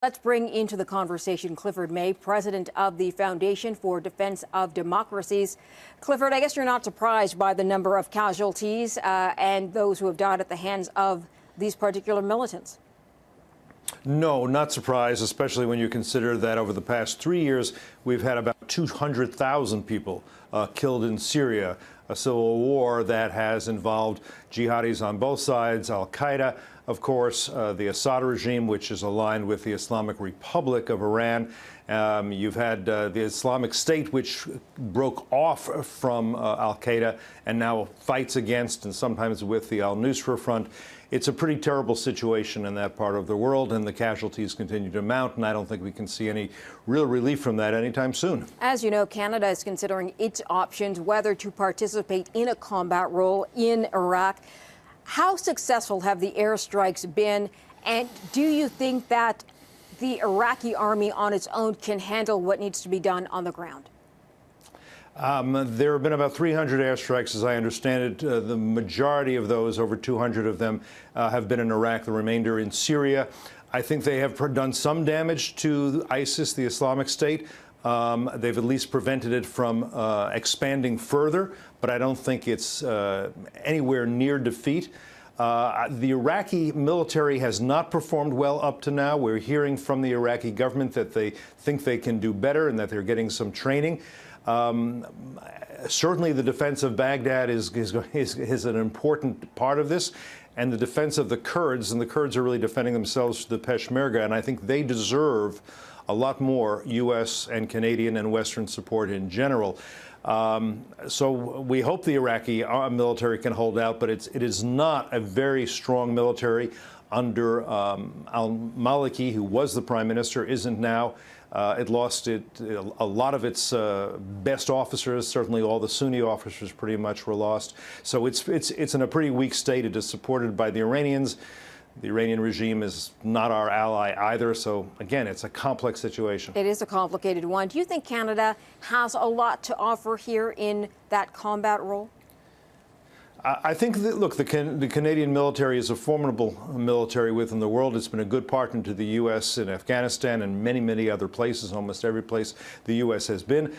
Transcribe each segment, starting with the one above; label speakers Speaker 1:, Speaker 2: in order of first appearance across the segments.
Speaker 1: Let's bring into the conversation Clifford May, president of the Foundation for Defense of Democracies. Clifford, I guess you're not surprised by the number of casualties and those who have died at the hands of these particular militants.
Speaker 2: No, not surprised, especially when you consider that over the past 3 years, we've had about 200,000 people killed in Syria, a civil war that has involved jihadis on both sides, al-Qaeda, of course, the Assad regime, which is aligned with the Islamic Republic of Iran. You've had the Islamic State, which broke off from al-Qaeda and now fights against and sometimes with the al-Nusra Front. It's a pretty terrible situation in that part of the world, and the casualties continue to mount, and I don't think we can see any real relief from that anytime soon.
Speaker 1: As you know, Canada is considering its options whether to participate in a combat role in Iraq. How successful have the airstrikes been, and do you think that the Iraqi army on its own can handle what needs to be done on the ground?
Speaker 2: There have been about 300 airstrikes, as I understand it. The majority of those, over 200 of them, have been in Iraq, the remainder in Syria. I think they have done some damage to ISIS, the Islamic State. They've at least prevented it from expanding further, but I don't think it's anywhere near defeat. The Iraqi military has not performed well up to now. We're hearing from the Iraqi government that they think they can do better and that they're getting some training. Certainly the defense of Baghdad is an important part of this, and the defense of the Kurds, and the Kurds are really defending themselves to the Peshmerga, and I think they deserve a lot more U.S. and Canadian and Western support in general. So we hope the Iraqi military can hold out, but it is not a very strong military under al-Maliki, who was the prime minister, isn't now. It lost a lot of its best officers. Certainly all the Sunni officers pretty much were lost. So it's in a pretty weak state. It is supported by the Iranians. The Iranian regime is not our ally either. So, again, it's a complex situation.
Speaker 1: It is a complicated one. Do you think Canada has a lot to offer here in that combat role?
Speaker 2: I think that, look, the Canadian military is a formidable military within the world. It's been a good partner to the U.S. in Afghanistan and many, many other places, almost every place the U.S. has been.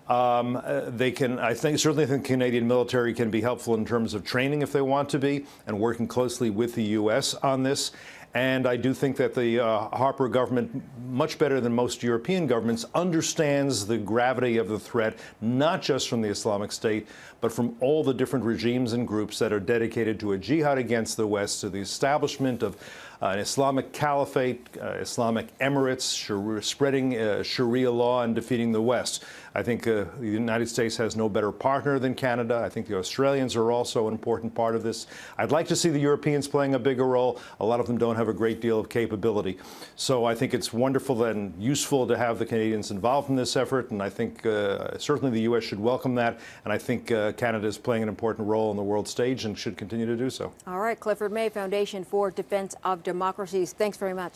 Speaker 2: Certainly think Canadian military can be helpful in terms of training if they want to be, and working closely with the U.S. on this. And I do think that the Harper government, much better than most European governments, understands the gravity of the threat, not just from the Islamic State, but from all the different regimes and groups that are dedicated to a jihad against the West, to the establishment of an Islamic caliphate, Islamic emirates, spreading Sharia law and defeating the West. I think the United States has no better partner than Canada. I think the Australians are also an important part of this. I'd like to see the Europeans playing a bigger role. A lot of them don't have a great deal of capability. So I think it's wonderful and useful to have the Canadians involved in this effort, and I think certainly the U.S. should welcome that, and I think Canada is playing an important role on the world stage and should continue to do so.
Speaker 1: All right, Clifford May, Foundation for Defense of Democracies. Thanks very much.